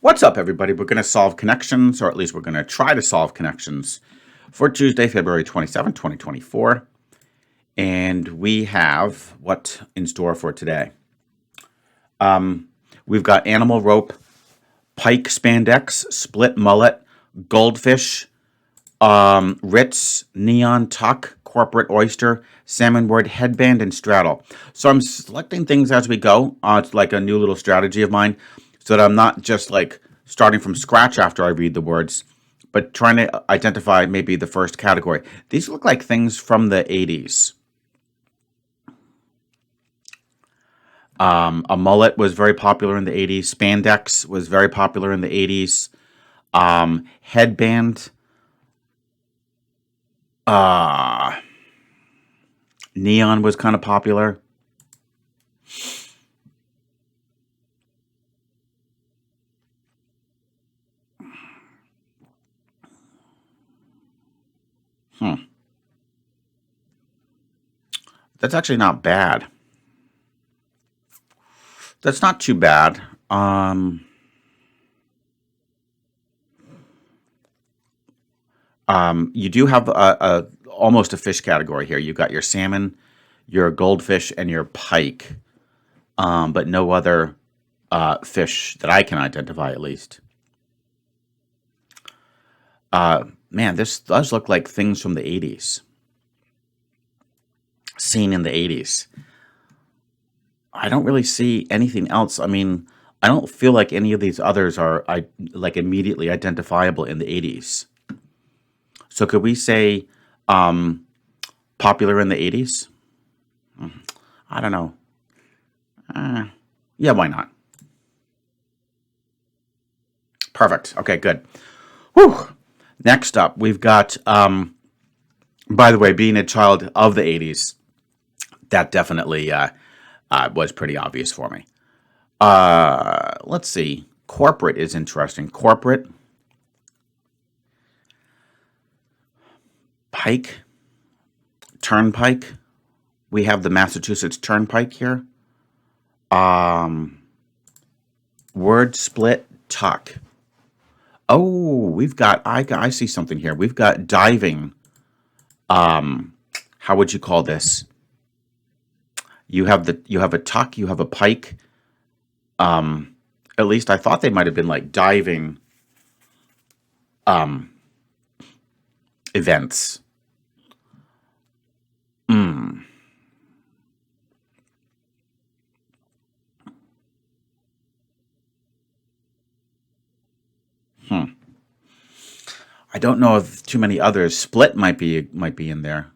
What's up, everybody? We're going to solve connections, or at least we're going to try to solve connections for Tuesday, February 27, 2024. And we have what in store for today? We've got animal rope, pike spandex, split mullet, goldfish, Ritz, neon tuck, corporate oyster, salmon word, headband, and straddle. So I'm selecting things as we go. It's like a new little strategy of mine so that I'm not just like starting from scratch after I read the words, but trying to identify maybe the first category. These look like things from the 80s. A mullet was very popular in the 80s. Spandex was very popular in the 80s. Headband. Neon was kind of popular. That's actually not bad. That's not too bad. You do have a almost a fish category here. You've got your salmon, your goldfish, and your pike, but no other fish that I can identify, at least. Man, this does look like things from the 80s. Seen in the 80s. I don't really see anything else. I mean, I don't feel like any of these others are like immediately identifiable in the 80s. So could we say popular in the 80s? I don't know. Yeah, why not? Perfect. Okay, good. Whew. Next up, we've got, by the way, being a child of the 80s, that definitely was pretty obvious for me. Let's see. Corporate is interesting. Corporate. Pike. Turnpike. We have the Massachusetts Turnpike here. Word split tuck. Oh, we've got, I see something here. We've got diving. How would you call this? You have a tuck, you have a pike. At least I thought they might have been like diving events. I don't know of too many others. Split might be in there.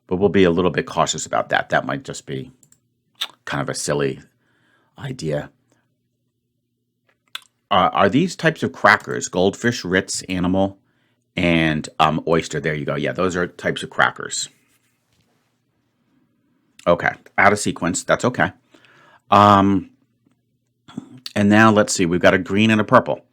But we'll be a little bit cautious about that. That might just be kind of a silly idea. Are these types of crackers, goldfish, Ritz, animal, and oyster? There you go. Yeah, those are types of crackers. Okay, out of sequence. That's okay. And now let's see. We've got a green and a purple.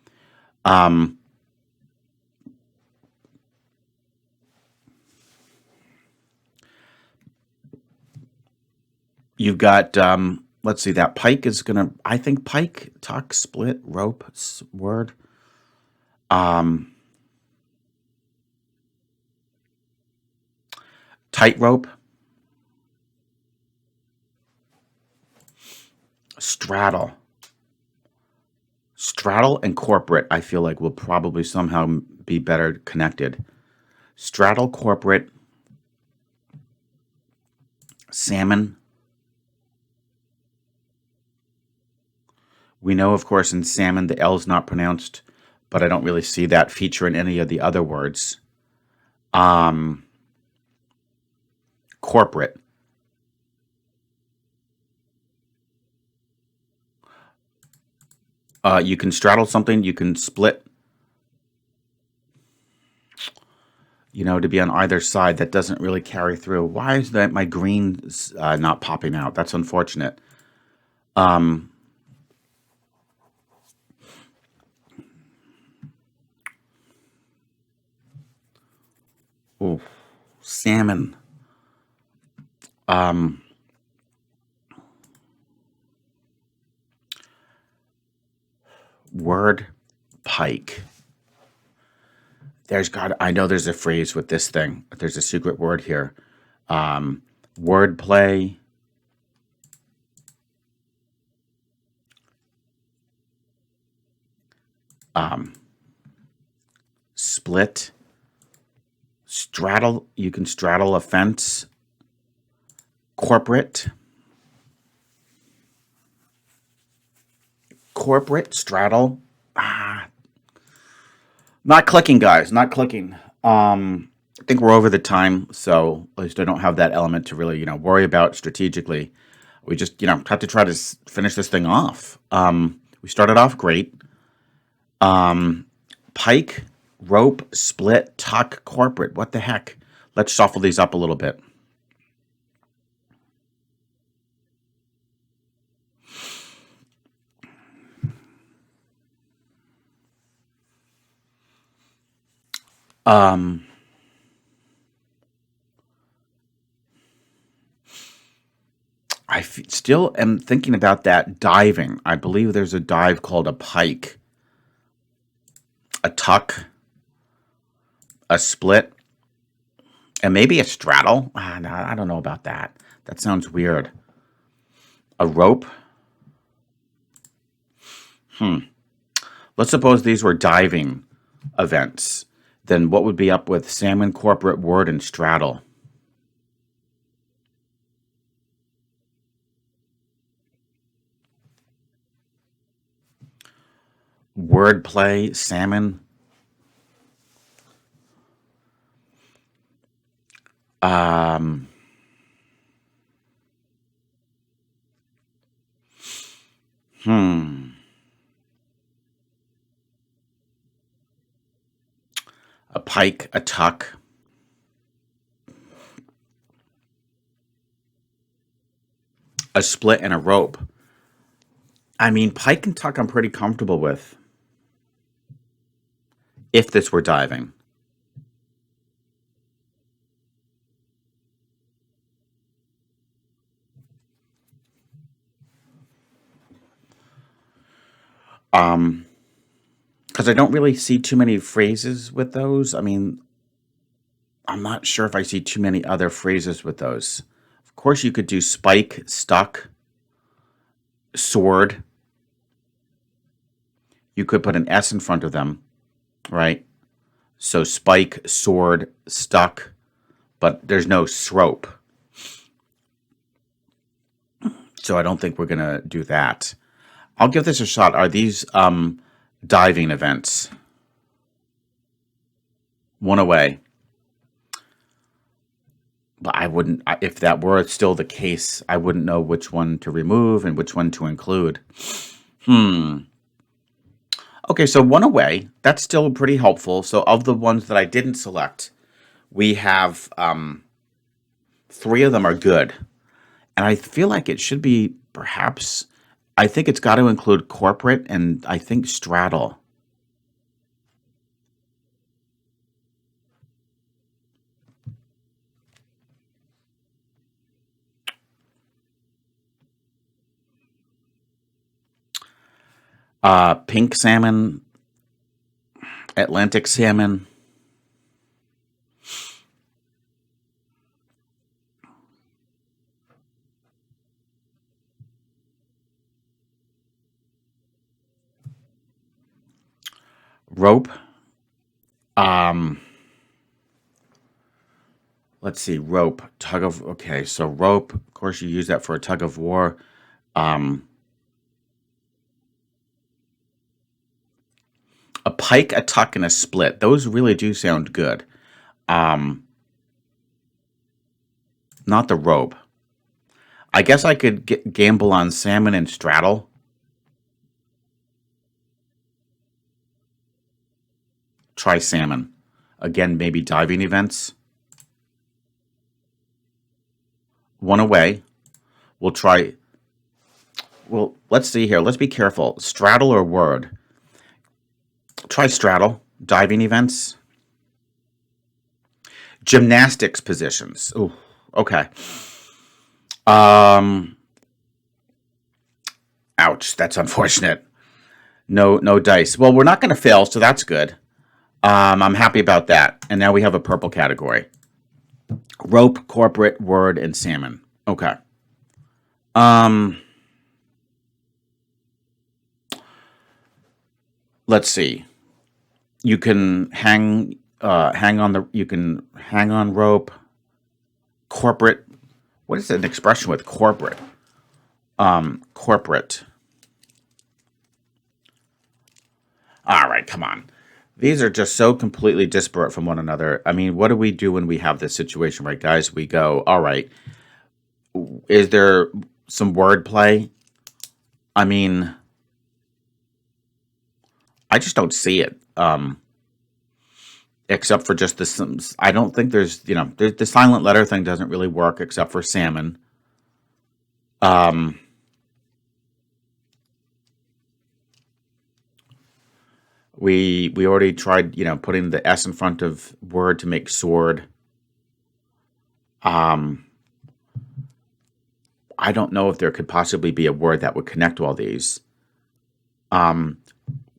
You've got, let's see, that pike is going to, I think pike, tuck, split, rope, word. Tightrope. Straddle. Straddle and corporate, I feel like will probably somehow be better connected. Straddle, corporate, salmon. We know, of course, in salmon, the L's not pronounced, but I don't really see that feature in any of the other words. Corporate. You can straddle something, you can split, to be on either side. That doesn't really carry through. Why is that my green's not popping out? That's unfortunate. Oh, salmon. Word, pike. I know there's a phrase with this thing. There's a secret word here. Wordplay. Split. Straddle. You can straddle a fence. Corporate. Straddle. Not clicking, guys. Not clicking. I think we're over the time, so at least I don't have that element to really, worry about strategically. We just, have to try to finish this thing off. We started off great. Pike, rope, split, tuck, corporate. What the heck? Let's shuffle these up a little bit. Still am thinking about that diving. I believe there's a dive called a pike, a tuck, a split, and maybe a straddle. No, I don't know about that. That sounds weird. A rope. Let's suppose these were diving events. Then what would be up with salmon, corporate, word, and straddle? Wordplay, salmon. A pike, a tuck. A split, and a rope. I mean, pike and tuck I'm pretty comfortable with. If this were diving. Because I don't really see too many phrases with those. I mean, I'm not sure if I see too many other phrases with those. Of course, you could do spike, stuck, sword. You could put an S in front of them, right? So spike, sword, stuck, but there's no srope. So I don't think we're going to do that. I'll give this a shot. Are these diving events? One away. But I wouldn't, if that were still the case, I wouldn't know which one to remove and which one to include. Okay, so one away. That's still pretty helpful. So of the ones that I didn't select, we have 3 of them are good. And I feel like it should be perhaps, I think it's got to include corporate and I think straddle. Pink salmon, Atlantic salmon. Rope. Let's see, rope, tug of, okay, so rope, of course you use that for a tug of war. A pike, a tuck, and a split. Those really do sound good. Not the rope. I guess I could gamble on salmon and straddle. Try salmon. Again, maybe diving events. One away. We'll try. Well, let's see here. Let's be careful. Straddle or word? Try straddle. Diving events. Gymnastics positions. Ooh, okay. Ouch, that's unfortunate. No dice. Well, we're not going to fail, so that's good. I'm happy about that. And now we have a purple category: rope, corporate, word, and salmon. Okay. Um, let's see. You can hang on the. You can hang on rope. Corporate. What is an expression with corporate? Corporate. All right, come on. These are just so completely disparate from one another. I mean, what do we do when we have this situation, right, guys? We go, all right, is there some wordplay? I mean, I just don't see it. Except for just the, I don't think there's, the silent letter thing doesn't really work except for salmon. Um, we already tried, putting the S in front of word to make sword. Um, I don't know if there could possibly be a word that would connect all these. Um,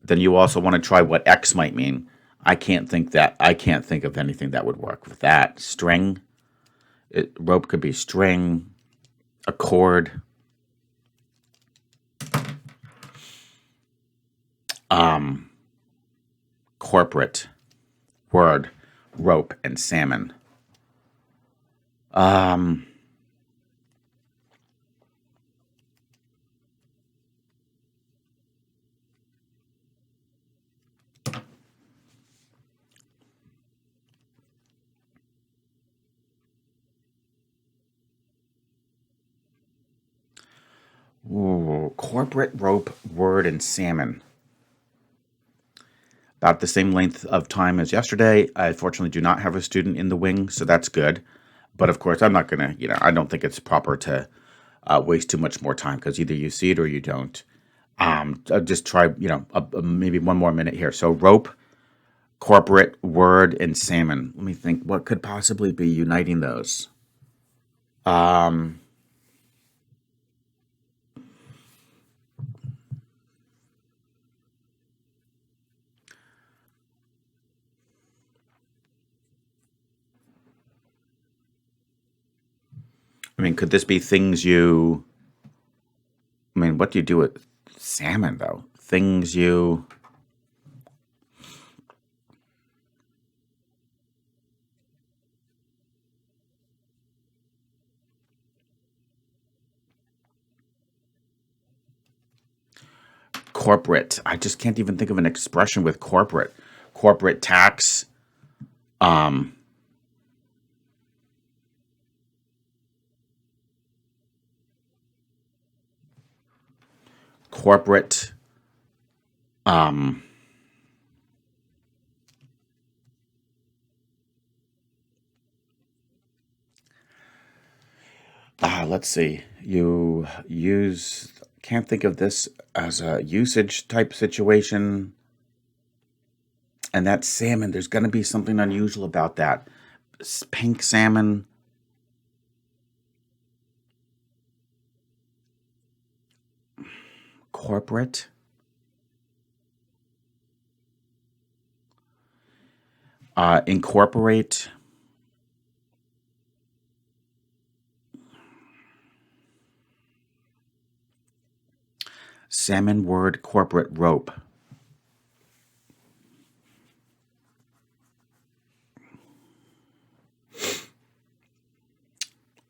then you also want to try what X might mean. I can't think of anything that would work with that. String, rope could be string, a cord. Um, corporate, word, rope, and salmon. Um, corporate, rope, word, and salmon. About the same length of time as yesterday. I fortunately do not have a student in the wing, so that's good. But of course, I'm not going to, I don't think it's proper to waste too much more time because either you see it or you don't. I'll just try, maybe one more minute here. So rope, corporate, word, and salmon. Let me think. What could possibly be uniting those? Um, I mean, could this be things you? I mean, what do you do with salmon though? Things you corporate. I just can't even think of an expression with corporate. Corporate tax. Um, corporate. Um, let's see. You use. Can't think of this as a usage type situation. And that salmon, there's going to be something unusual about that. Pink salmon, corporate, incorporate, salmon word, corporate rope.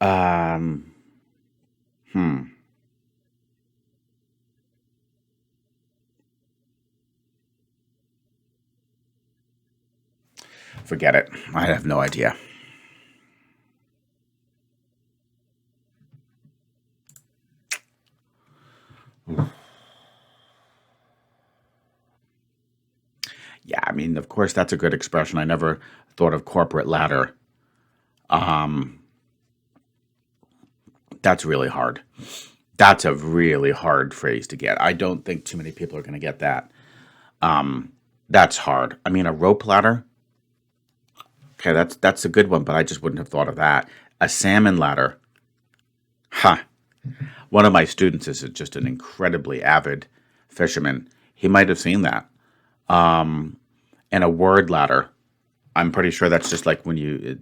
Um, hmm. Forget it. I have no idea. Yeah, I mean, of course, that's a good expression. I never thought of corporate ladder. Um, that's really hard. That's a really hard phrase to get. I don't think too many people are going to get that. Um, that's hard. I mean, a rope ladder. Okay, that's a good one, but I just wouldn't have thought of that. A salmon ladder. Huh. One of my students is just an incredibly avid fisherman. He might have seen that. And a word ladder. I'm pretty sure that's just like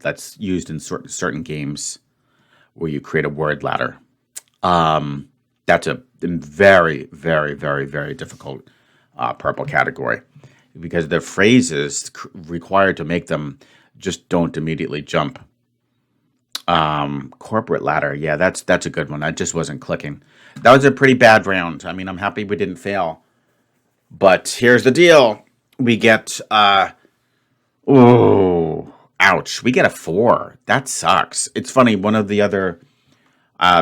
that's used in certain games where you create a word ladder. That's a very, very, very, very difficult purple category because the phrases required to make them just don't immediately jump. Corporate ladder, yeah, that's a good one. I just wasn't clicking. That was a pretty bad round. I mean, I'm happy we didn't fail, but here's the deal: we get ooh, ouch, we get a 4. That sucks. It's funny. One of the other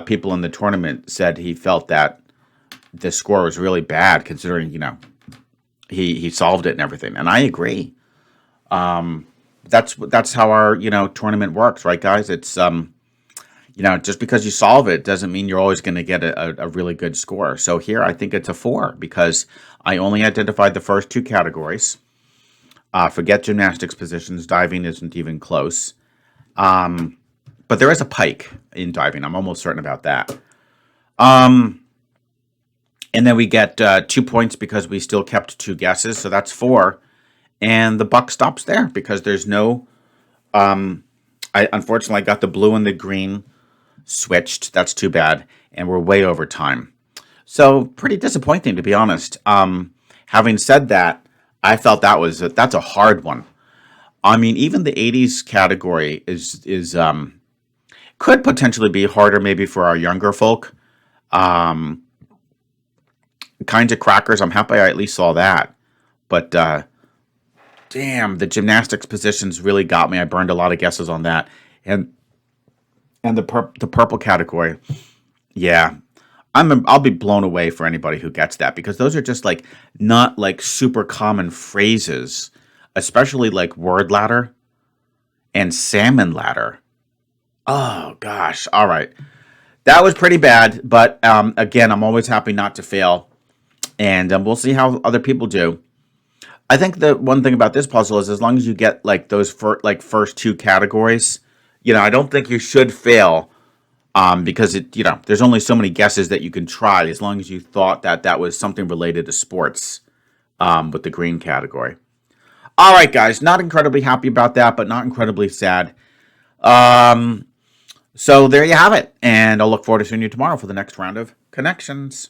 people in the tournament said he felt that the score was really bad, considering he solved it and everything, and I agree. That's how our tournament works, right, guys? It's just because you solve it doesn't mean you're always going to get a really good score. So here, I think it's a 4 because I only identified the first 2 categories. Forget gymnastics positions. Diving isn't even close. But there is a pike in diving. I'm almost certain about that. And then we get 2 points because we still kept 2 guesses. So that's 4. And the buck stops there because there's no... I unfortunately got the blue and the green switched. That's too bad. And we're way over time. So pretty disappointing, to be honest. Having said that, I felt that's a hard one. I mean, even the 80s category is could potentially be harder maybe for our younger folk. Kinds of crackers, I'm happy I at least saw that. But damn, the gymnastics positions really got me. I burned a lot of guesses on that. And the purple category, yeah. I'll be blown away for anybody who gets that, because those are just like not like super common phrases, especially like word ladder and salmon ladder. Oh gosh. All right. That was pretty bad, but again, I'm always happy not to fail, and we'll see how other people do. I think the one thing about this puzzle is, as long as you get like those first 2 categories, I don't think you should fail. Because there's only so many guesses that you can try, as long as you thought that was something related to sports, with the green category. All right, guys, not incredibly happy about that, but not incredibly sad. So there you have it, and I'll look forward to seeing you tomorrow for the next round of Connections.